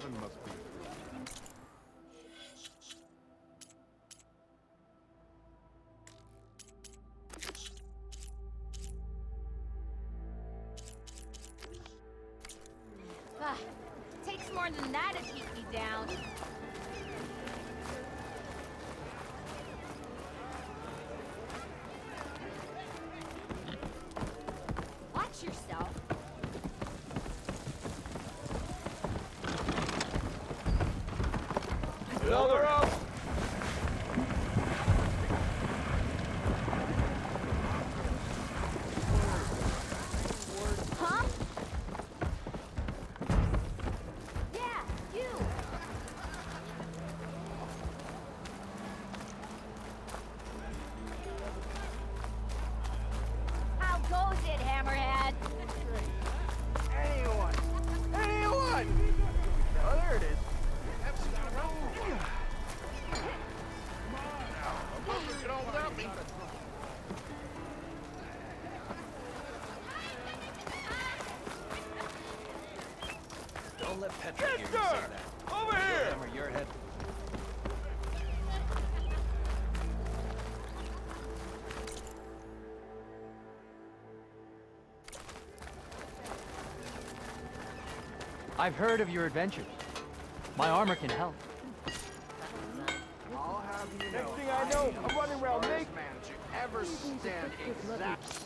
Something must be. Ah, takes more than that to keep me down. Watch yourself. Another up! Huh? Yeah, you! How goes it, Hammerhead? Anyone! Anyone! Oh, there it is. Get on without me. Don't let Petra hear you say Mister! that. Over You'll here! hammer your head. I've heard of your adventures. My armor can help. I'll have you know. Next thing I know, I'm running around naked. Man to ever stand exact.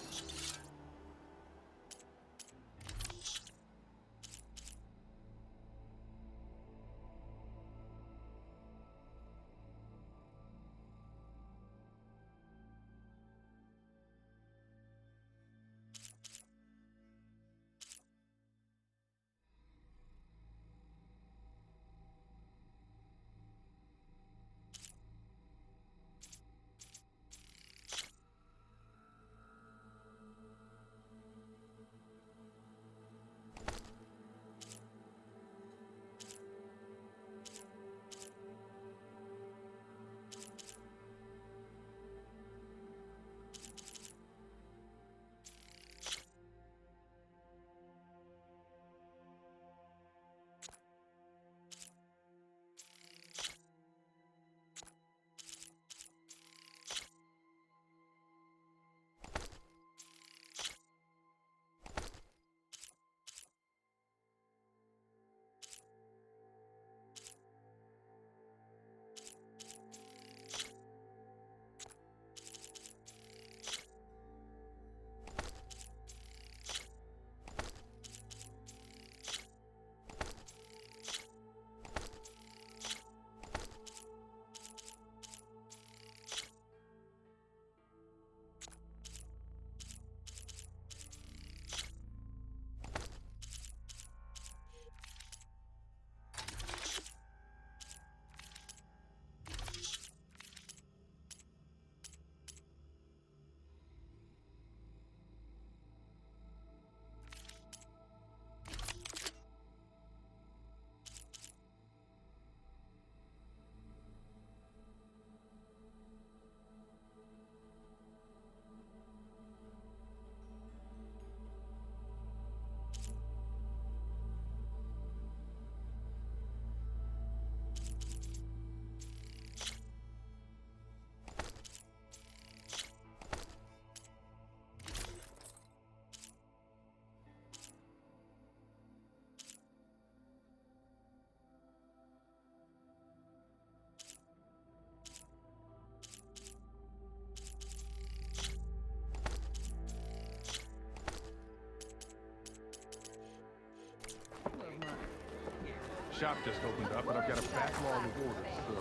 Shop just opened up, and I've got a backlog of orders, so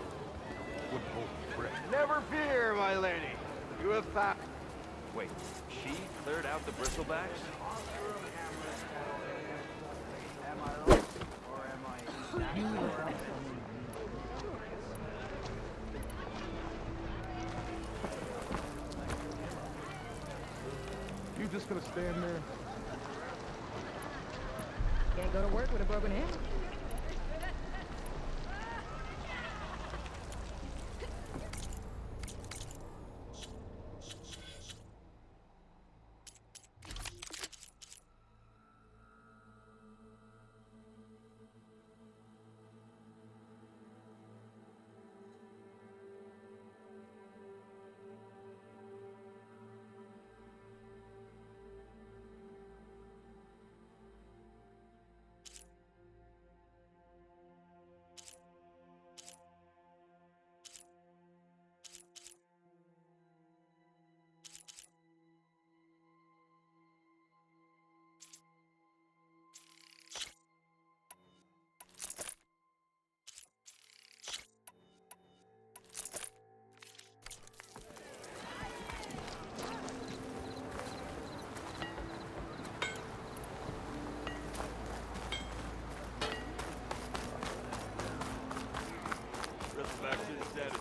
wouldn't hold me prick. Never fear, my lady. You have found. Wait, she cleared out the bristlebacks? Am I right? Or am I? You just gonna stand there? Can't go to work with a broken hand.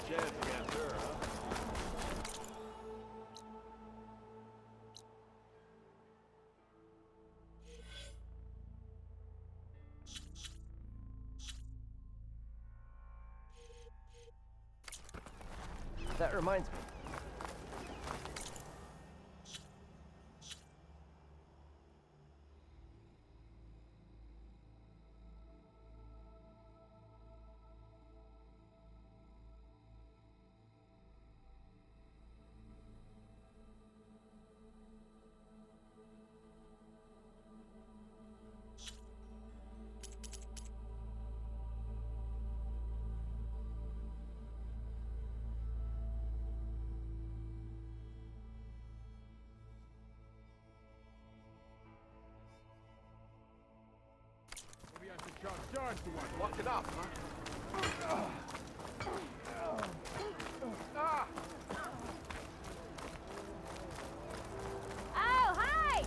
chance against her, huh? That reminds me. Maybe I should charge to one. Lock it up, huh? Oh, hi!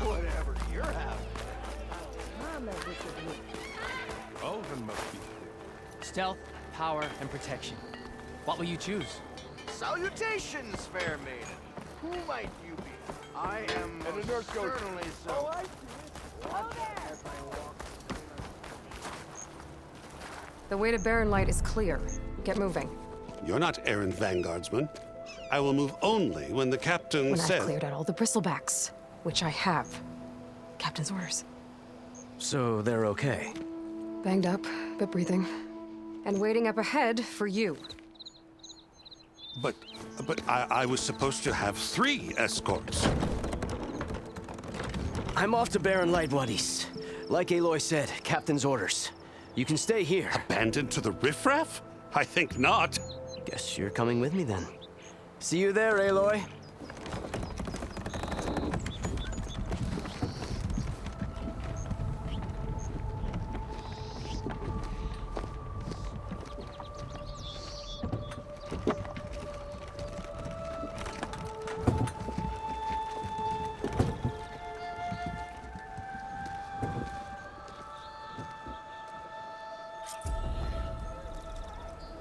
Whatever you're having. Ulven must be. Stealth, power, and protection. What will you choose? Salutations, fair maiden. Who might you be? I am And the nurse goes, certainly so. The way to Barren Light is clear. Get moving. You're not errand vanguardsman. I will move only when the captain When says... I've cleared out all the bristlebacks, which I have. Captain's orders. So they're okay. Banged up, but breathing. And waiting up ahead for you. But I was supposed to have 3 escorts. I'm off to Barren Light Wadis. Like Aloy said, Captain's orders. You can stay here. Abandoned to the riffraff? I think not. Guess you're coming with me then. See you there, Aloy.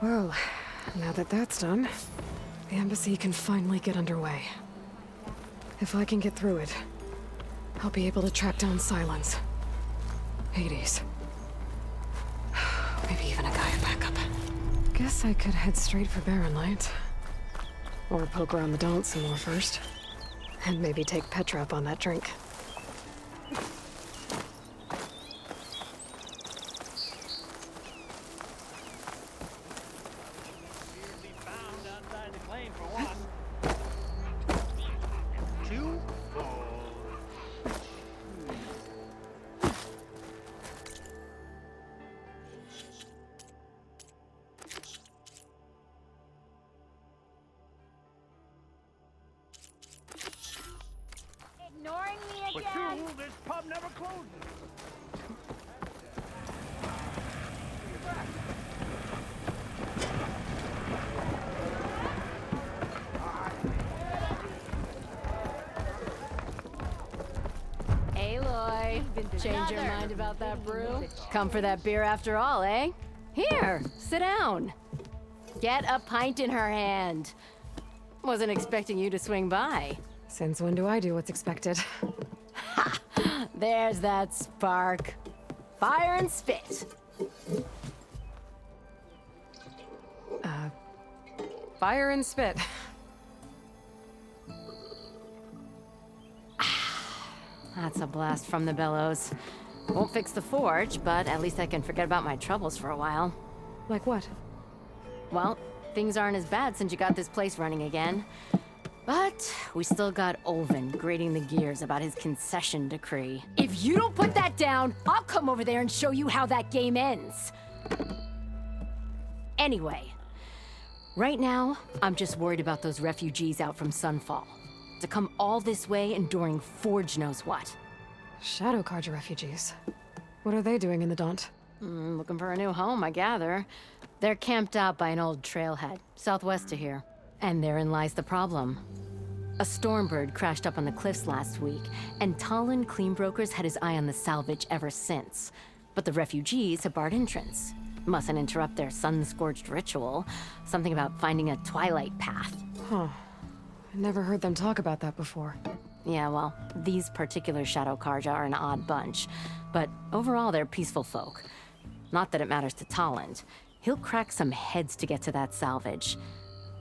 Well, now that that's done, the embassy can finally get underway. If I can get through it, I'll be able to track down Silence. Hades. Maybe even a Gaia backup. Guess I could head straight for Barren Light. Or poke around the Daunt some more first. And maybe take Petra up on that drink. Ignoring me But again. you, this pub never closes. Aloy, change your mind about that brew? Come for that beer after all, eh? Here, sit down. Get a pint in her hand. Wasn't expecting you to swing by. Since when do I do what's expected? There's that spark. Fire and spit. Fire and spit. That's a blast from the bellows. Won't fix the forge, but at least I can forget about my troubles for a while. Like what? Well, things aren't as bad since you got this place running again. But we still got Olvin grating the gears about his concession decree. If you don't put that down, I'll come over there and show you how that game ends. Anyway, right now, I'm just worried about those refugees out from Sunfall. To come all this way enduring Forge knows what. Shadow Carja refugees. What are they doing in the Daunt? Looking for a new home, I gather. They're camped out by an old trailhead, southwest of here. And therein lies the problem. A Stormbird crashed up on the cliffs last week, and Talon Cleanbrokers had his eye on the salvage ever since. But the refugees have barred entrance. Mustn't interrupt their sun-scorched ritual. Something about finding a twilight path. Huh. I never heard them talk about that before. Yeah, well, these particular Shadow Carja are an odd bunch. But overall, they're peaceful folk. Not that it matters to Talon. He'll crack some heads to get to that salvage.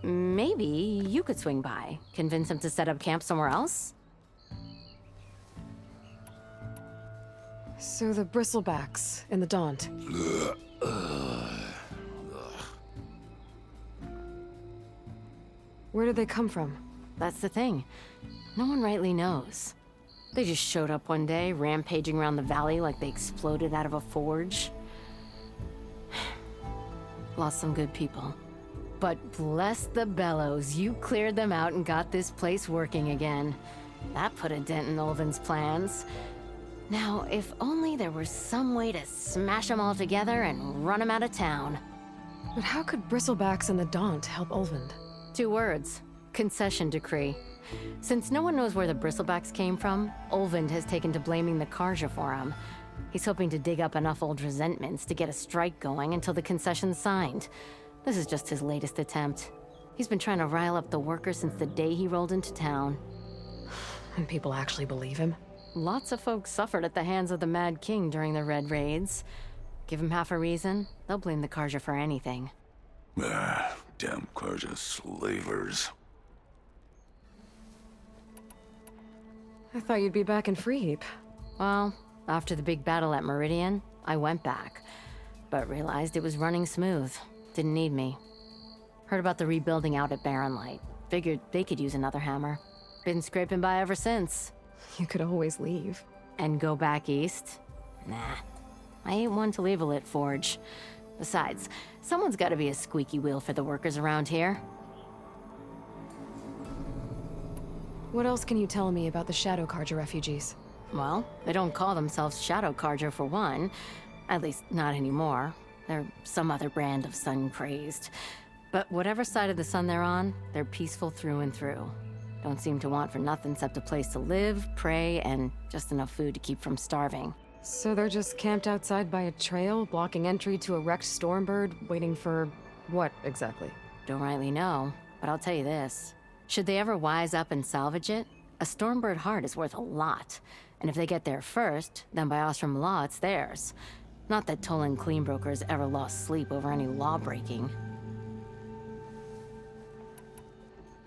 Maybe you could swing by, convince him to set up camp somewhere else? So the Bristlebacks in the Daunt. Where did they come from? That's the thing. No one rightly knows. They just showed up one day, rampaging around the valley like they exploded out of a forge. Lost some good people. But bless the bellows, you cleared them out and got this place working again. That put a dent in Olvin's plans. Now, if only there were some way to smash them all together and run them out of town. But how could Bristlebacks and the Daunt help Olvind? 2 words. Concession decree. Since no one knows where the Bristlebacks came from, Olvind has taken to blaming the Carja for him. He's hoping to dig up enough old resentments to get a strike going until the concession's signed. This is just his latest attempt. He's been trying to rile up the workers since the day he rolled into town. And people actually believe him? Lots of folks suffered at the hands of the Mad King during the Red Raids. Give him half a reason, they'll blame the Carja for anything. Damn Carja slavers. I thought you'd be back in Freeheap. Well, after the big battle at Meridian, I went back. But realized it was running smooth. Didn't need me. Heard about the rebuilding out at Barren Light. Figured they could use another hammer. Been scraping by ever since. You could always leave. And go back east? Nah. I ain't one to leave a lit forge. Besides, someone's gotta be a squeaky wheel for the workers around here. What else can you tell me about the Shadow Carja refugees? Well, they don't call themselves Shadow Carja for one. At least, not anymore. They're some other brand of sun-crazed. But whatever side of the sun they're on, they're peaceful through and through. Don't seem to want for nothing except a place to live, pray, and just enough food to keep from starving. So they're just camped outside by a trail, blocking entry to a wrecked Stormbird, waiting for what exactly? Don't rightly know, but I'll tell you this. Should they ever wise up and salvage it, A Stormbird heart is worth a lot. And if they get there first, then by Ostrom law, it's theirs. Not that Toland Cleanbroker's ever lost sleep over any law breaking.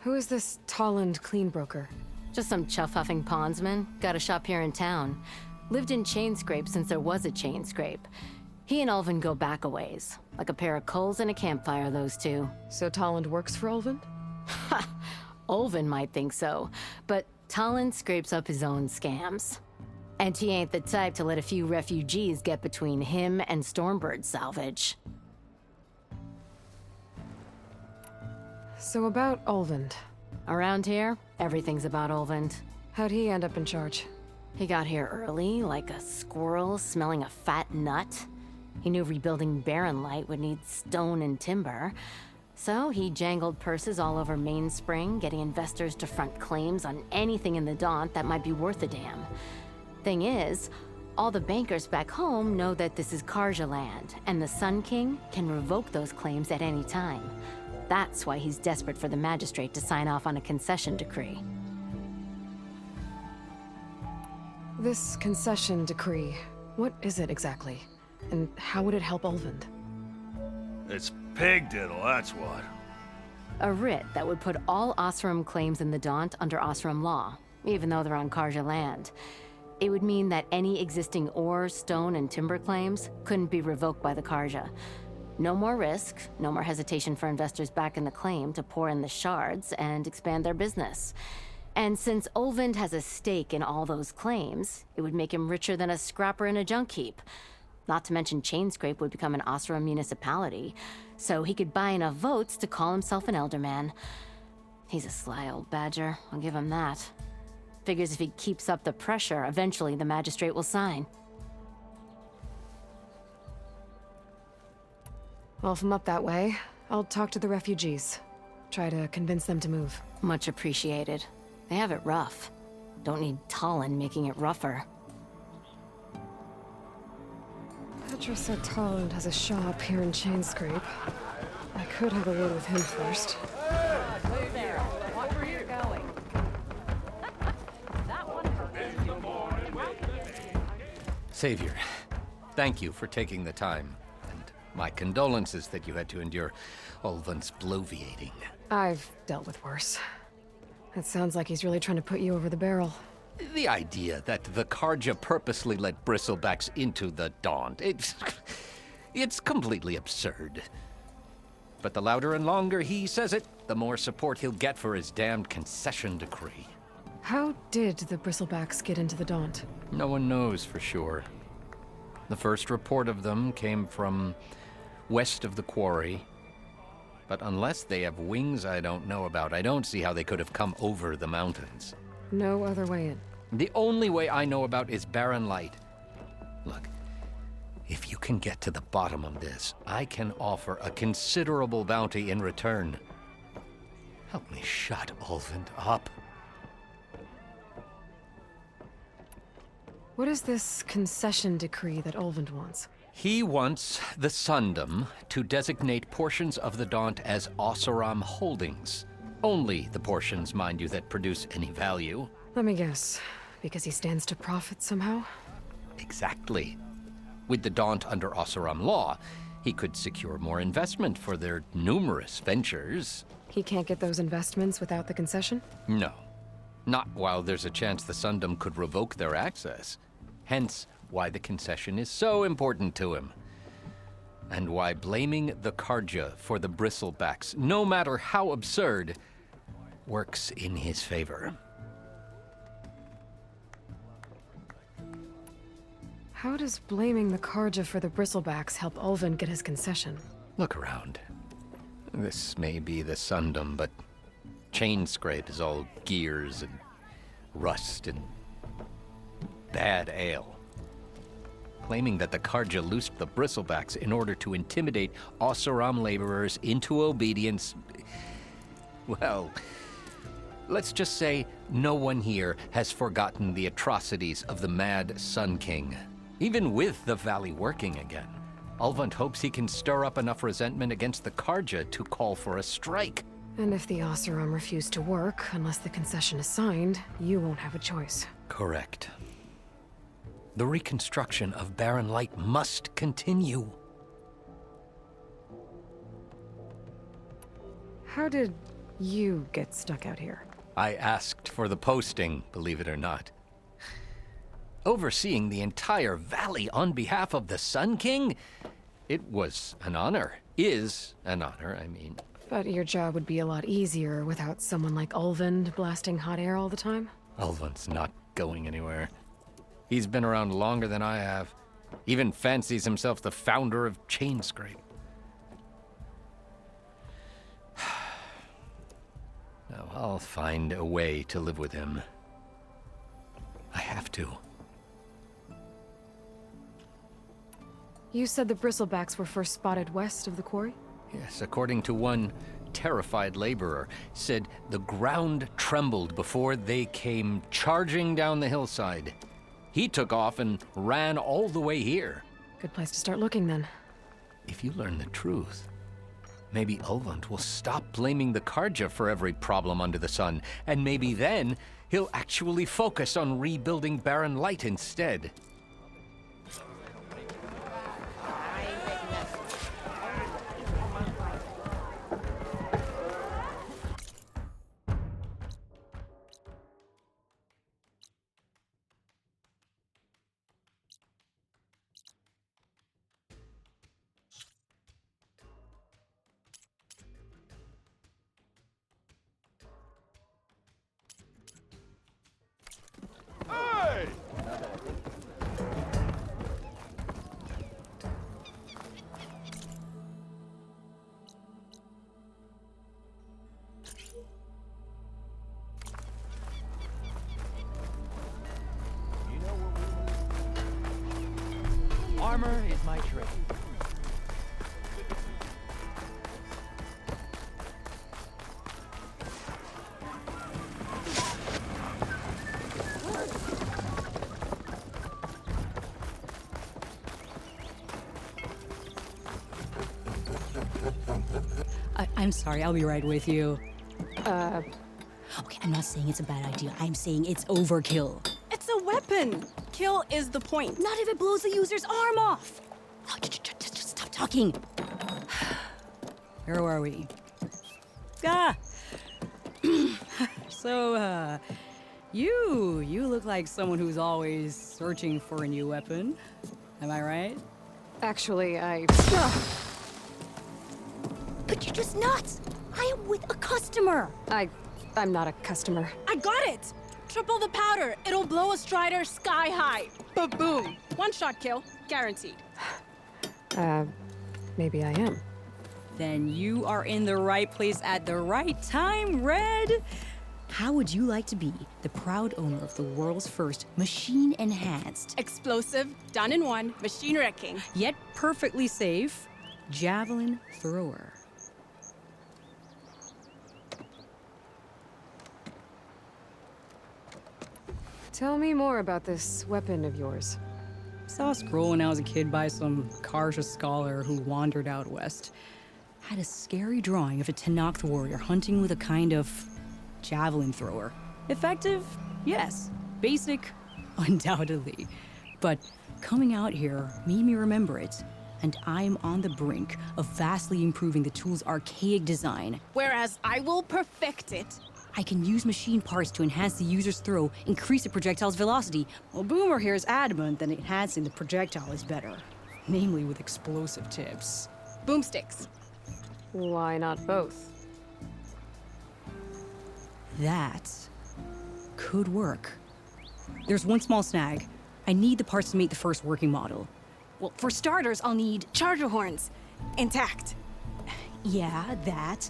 Who is this Toland Cleanbroker? Just some chuff-huffing pondsman. Got a shop here in town. Lived in Chainscrape since there was a Chainscrape. He and Ulvund go back a ways. Like a pair of coals in a campfire, those two. So Toland works for Ulvund? Ulvund might think so, but Toland scrapes up his own scams. And he ain't the type to let a few refugees get between him and Stormbird salvage. So about Ulvund. Around here, everything's about Ulvund. How'd he end up in charge? He got here early, like a squirrel smelling a fat nut. He knew rebuilding Barren Light would need stone and timber. So he jangled purses all over Mainspring, getting investors to front claims on anything in the Daunt that might be worth a damn. Thing is, all the bankers back home know that this is Karja land, and the Sun King can revoke those claims at any time. That's why he's desperate for the magistrate to sign off on a concession decree. This concession decree, what is it exactly? And how would it help Ulvund? It's pig diddle, that's what. A writ that would put all Osram claims in the Daunt under Osram law, even though they're on Karja land. It would mean that any existing ore, stone, and timber claims couldn't be revoked by the Karja. No more risk, no more hesitation for investors back in the claim to pour in the shards and expand their business. And since Ulvund has a stake in all those claims, it would make him richer than a scrapper in a junk heap. Not to mention Chainscrape would become an Osram municipality, so he could buy enough votes to call himself an Elderman. He's a sly old badger, I'll give him that. Figures if he keeps up the pressure, eventually the magistrate will sign. Well, if I'm up that way, I'll talk to the refugees. Try to convince them to move. Much appreciated. They have it rough. Don't need Talon making it rougher. Petra said Toland has a shop here in Chainscrape. I could have a word with him first. Savior, thank you for taking the time. And my condolences that you had to endure Ulvund's bloviating. I've dealt with worse. It sounds like he's really trying to put you over the barrel. The idea that the Karja purposely let bristlebacks into the Daunt, it's completely absurd. But the louder and longer he says it, the more support he'll get for his damned concession decree. How did the Bristlebacks get into the Daunt? No one knows for sure. The first report of them came from west of the quarry. But unless they have wings I don't know about, I don't see how they could have come over the mountains. No other way in. The only way I know about is Barren Light. Look, if you can get to the bottom of this, I can offer a considerable bounty in return. Help me shut Ulvund up. What is this concession decree that Ulvund wants? He wants the Sundom to designate portions of the Daunt as Oseram holdings. Only the portions, mind you, that produce any value. Let me guess. Because he stands to profit somehow? Exactly. With the Daunt under Oseram law, he could secure more investment for their numerous ventures. He can't get those investments without the concession? No. Not while there's a chance the Sundom could revoke their access. Hence, why the concession is so important to him. And why blaming the Karja for the Bristlebacks, no matter how absurd, works in his favor. How does blaming the Karja for the Bristlebacks help Ulvund get his concession? Look around. This may be the Sundom, but Chainscrape is all gears and rust and bad ale. Claiming that the Karja loosed the Bristlebacks in order to intimidate Oseram laborers into obedience. Well, let's just say no one here has forgotten the atrocities of the Mad Sun King. Even with the Valley working again, Ulvund hopes he can stir up enough resentment against the Karja to call for a strike. And if the Oseram refuse to work, unless the concession is signed, you won't have a choice. Correct. The reconstruction of Barren Light must continue. How did you get stuck out here? I asked for the posting, believe it or not. Overseeing the entire valley on behalf of the Sun King? It was an honor. Is an honor, I mean. But your job would be a lot easier without someone like Ulvund blasting hot air all the time? Ulvund's not going anywhere. He's been around longer than I have. Even fancies himself the founder of Chainscrape. No, I'll find a way to live with him. I have to. You said the bristlebacks were first spotted west of the quarry? Yes, according to one terrified laborer, said the ground trembled before they came charging down the hillside. He took off and ran all the way here. Good place to start looking, then. If you learn the truth, maybe Ulvund will stop blaming the Karja for every problem under the sun, and maybe then he'll actually focus on rebuilding Barren Light instead. Hey! Armor is my trade. I'm sorry, I'll be right with you. Okay, I'm not saying it's a bad idea. I'm saying it's overkill. It's a weapon! Kill is the point. Not if it blows the user's arm off! Oh, just stop talking. Where are we? So, you look like someone who's always searching for a new weapon. Am I right? Actually, But you're just nuts! I am with a customer! I'm not a customer. I got it! Triple the powder. It'll blow a Strider sky high. Ba-boom. One shot kill. Guaranteed. Maybe I am. Then you are in the right place at the right time, Red. How would you like to be the proud owner of the world's first machine-enhanced, Explosive, done in one, machine wrecking, yet perfectly safe, javelin thrower? Tell me more about this weapon of yours. Saw a scroll when I was a kid by some Karja scholar who wandered out west. Had a scary drawing of a Tenakth warrior hunting with a kind of javelin thrower. Effective? Yes. Basic? Undoubtedly. But coming out here made me remember it, and I'm on the brink of vastly improving the tool's archaic design. Whereas I will perfect it. I can use machine parts to enhance the user's throw, increase the projectile's velocity. Well, Boomer here is adamant that enhancing the projectile is better. Namely with explosive tips. Boomsticks. Why not both? That could work. There's one small snag. I need the parts to make the first working model. Well, for starters, I'll need charger horns. Intact. Yeah, that.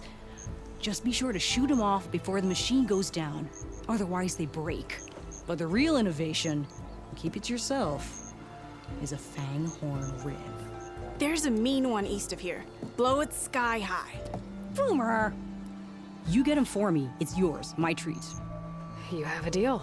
Just be sure to shoot them off before the machine goes down. Otherwise, they break. But the real innovation, keep it to yourself, is a fang horn rib. There's a mean one east of here. Blow it sky high. Boomer! You get him for me. It's yours. My treat. You have a deal.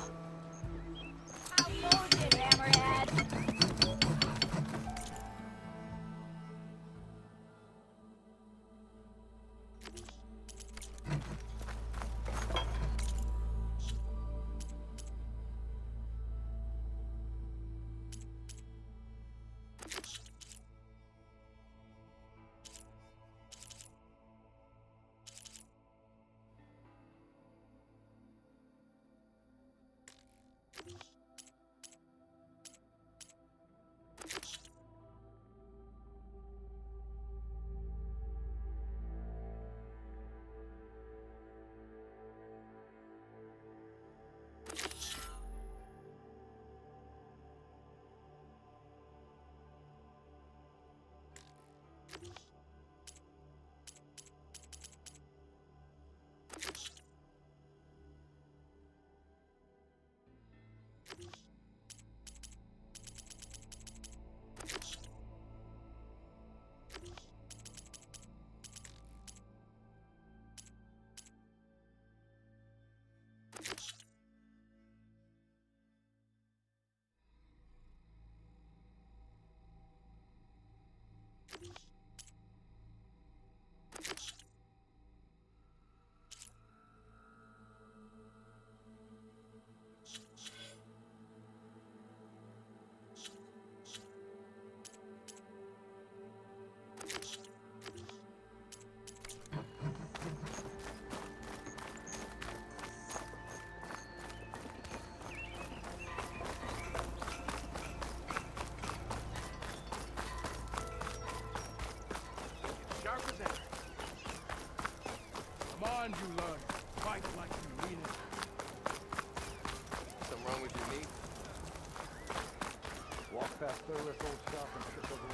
clear this old shop and ship over.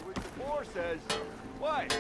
What the boar says. What?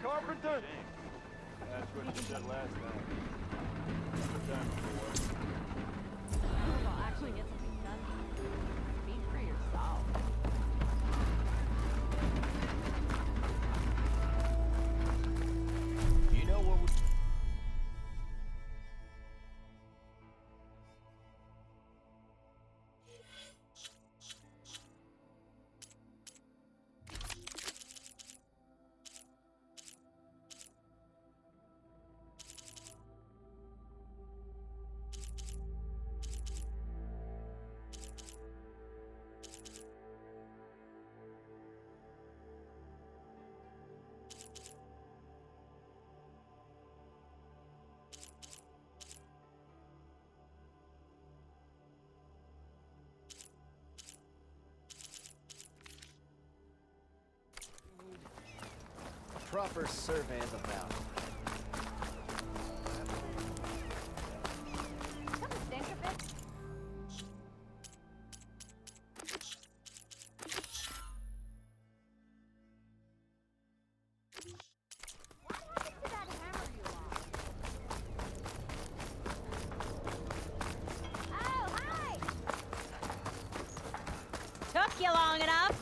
Carpenter? That's what you said last time. Done before. Well, actually get something done. Speak for yourself. You know what we... Proper survey of the valley. Come and stink a bit. What happened to that hammer you lost? Oh, hi! Took you long enough.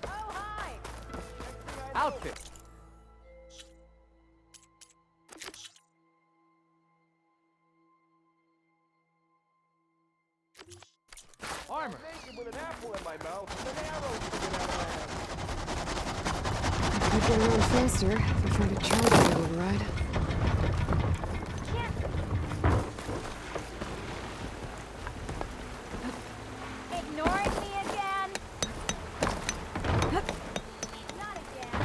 Oh, hi! Outfit. Armor. Naked with an apple in my mouth and an arrow sticking out of my ass. Keep getting around faster if you're trying to charge a little ride. Ignoring me again? Not again.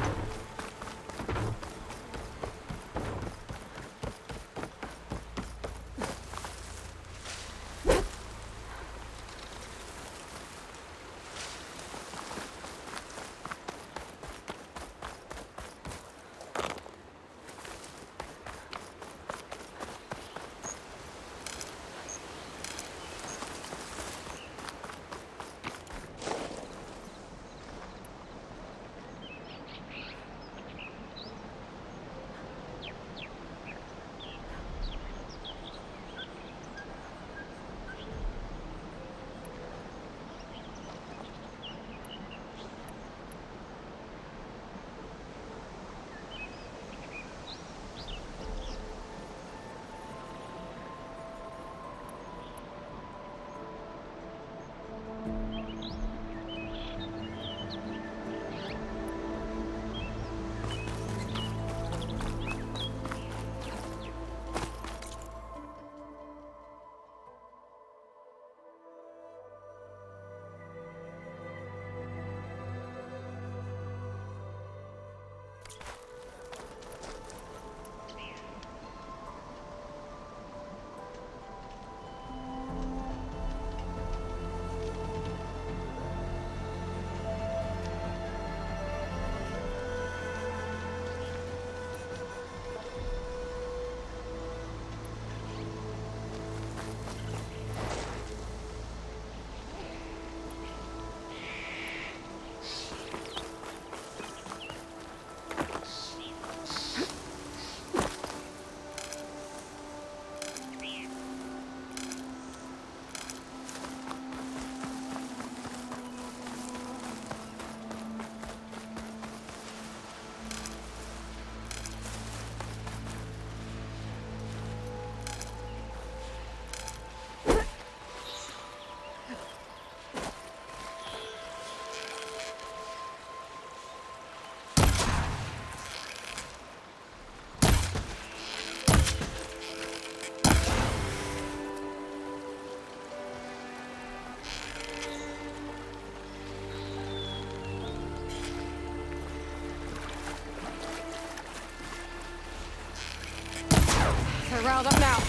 riled up now.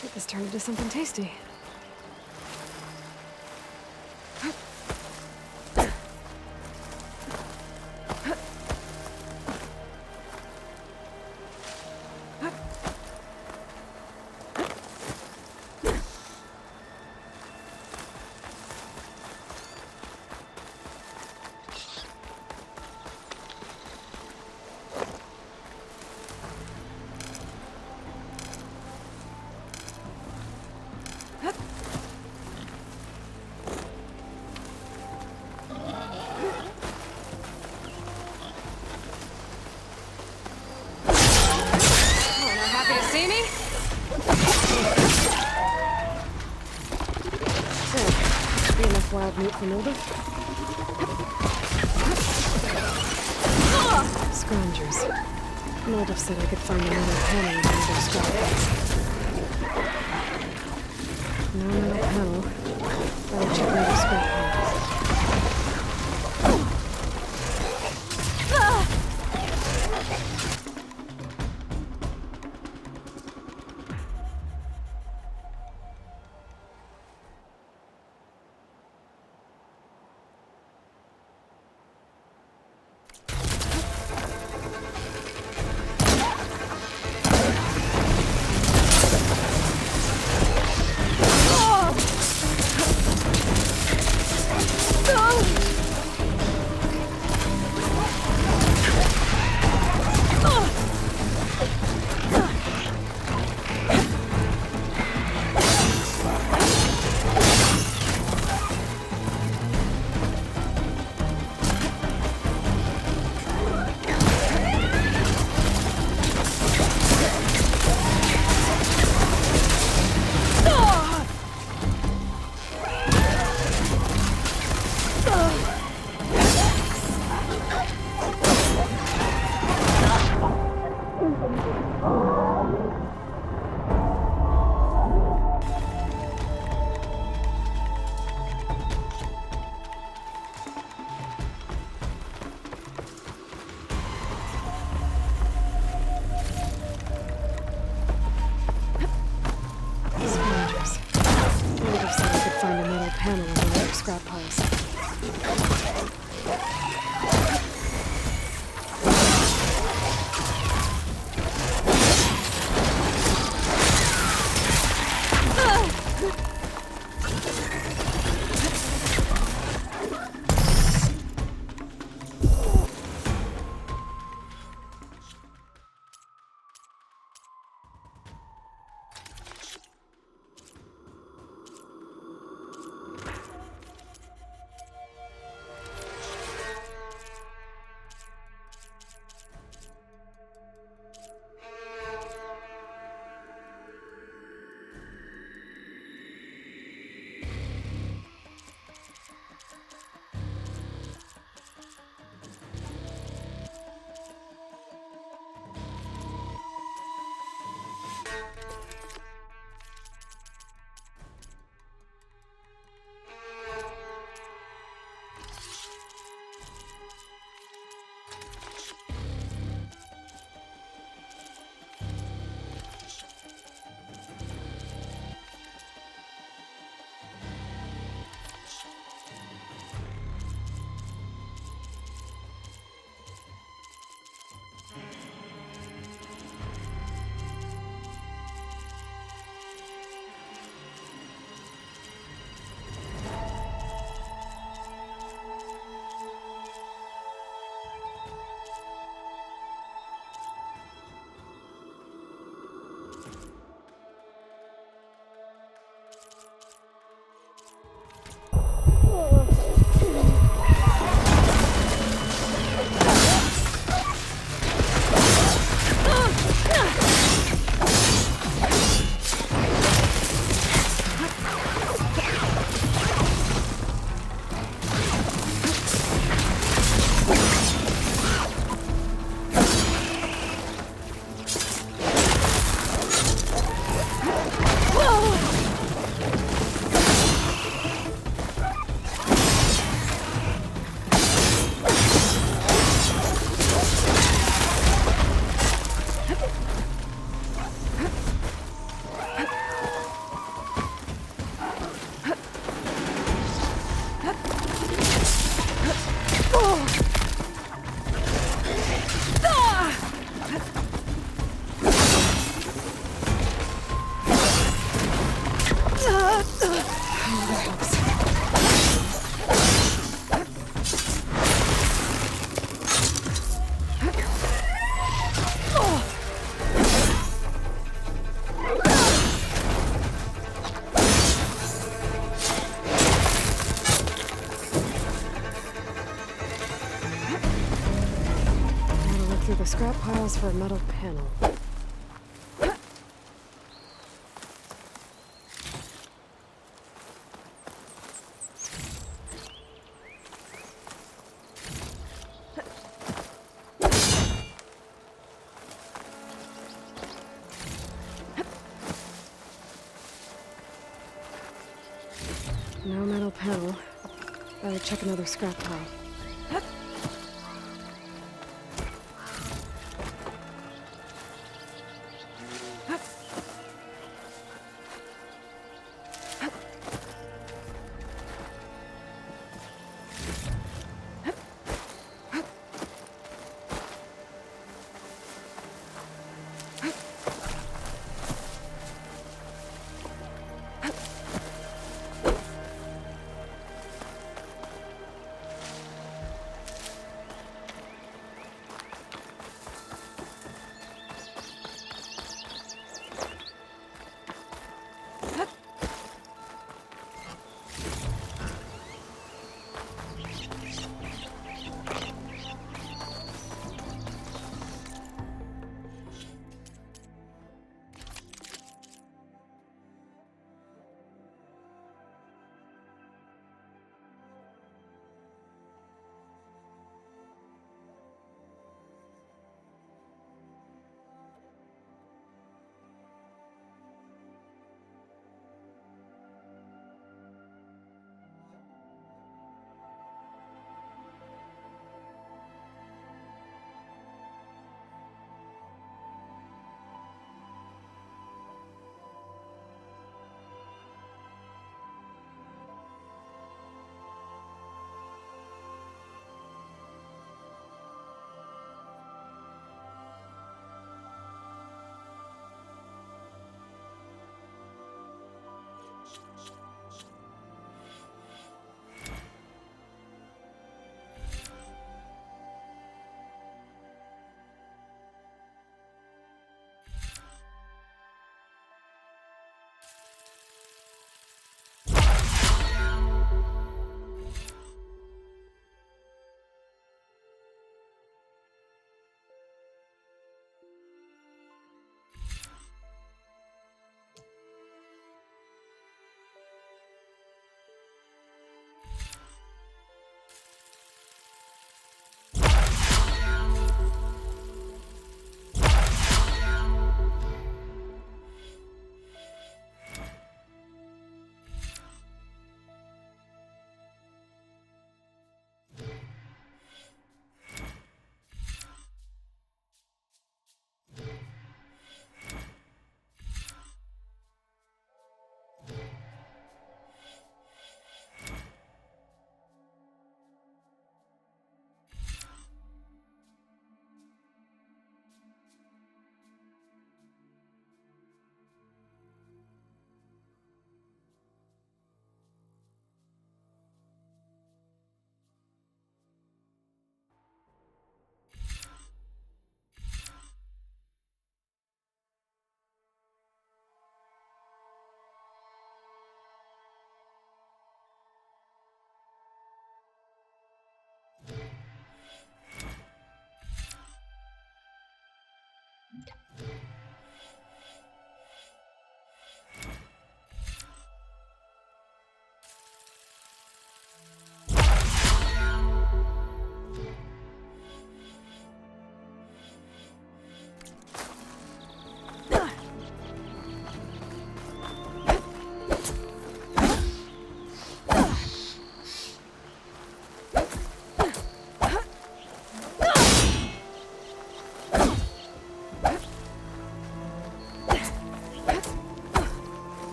Get this turned into something tasty. See me? Good. Be enough wild meat for Nilda. Scroungers. Nilda said I could find another panel in one of those scraps. No metal panel. I'll check another scrap piles. Panel in one of their scrap piles. Through the scrap piles for a metal panel. No metal panel. Better check another scrap pile.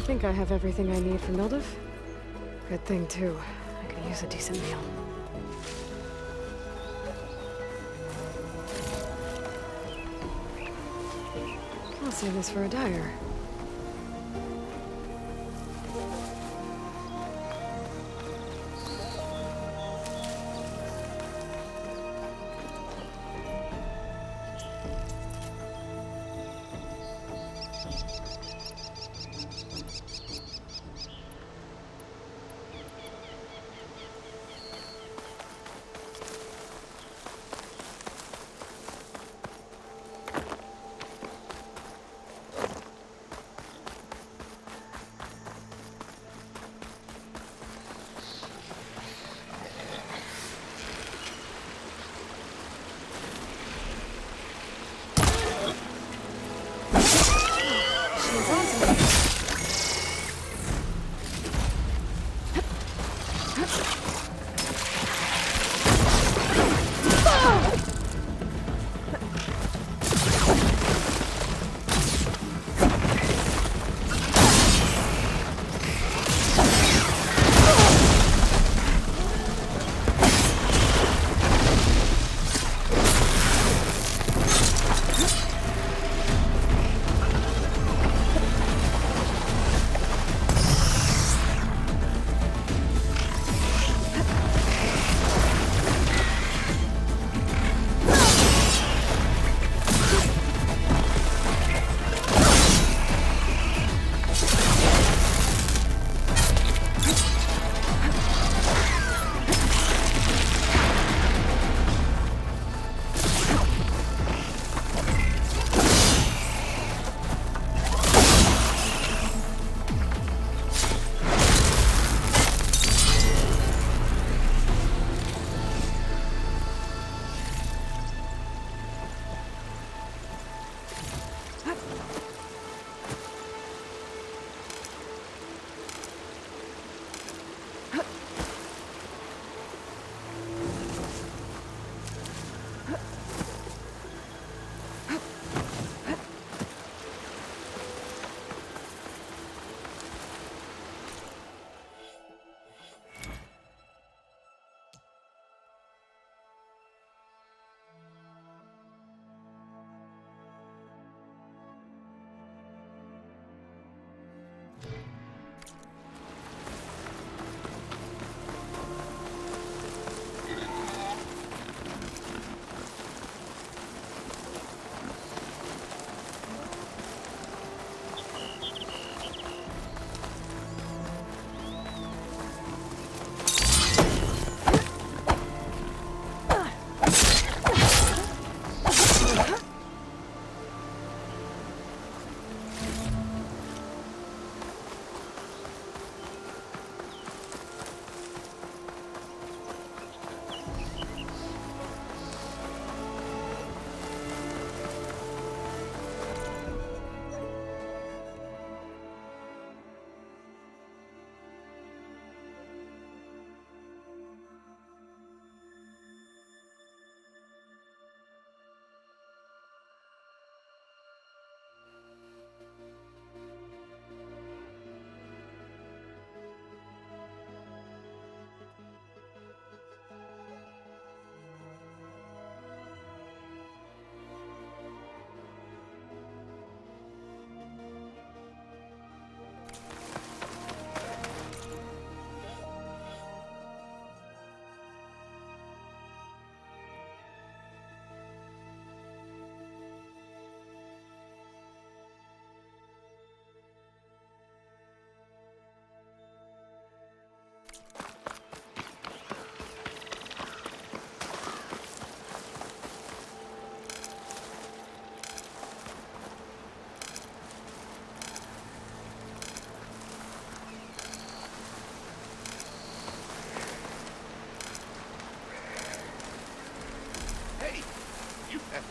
think I have everything I need for Mildiv. Good thing, too. I could use a decent meal. I'll save this for a dyer.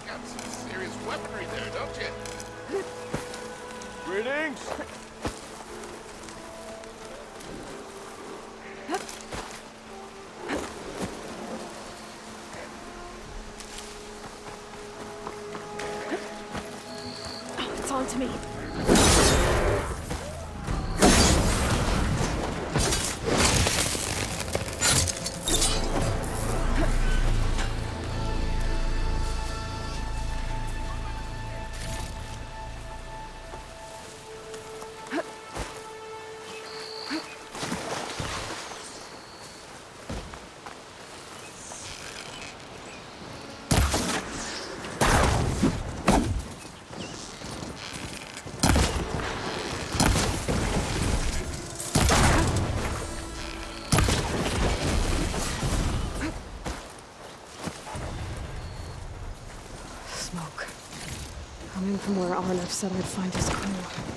Got some serious weaponry there, don't you? Greetings. It's on to me. Coming from where Arnef said I'd find his crew.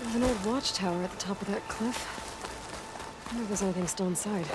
There's an old watchtower at the top of that cliff. I wonder if there's anything still inside.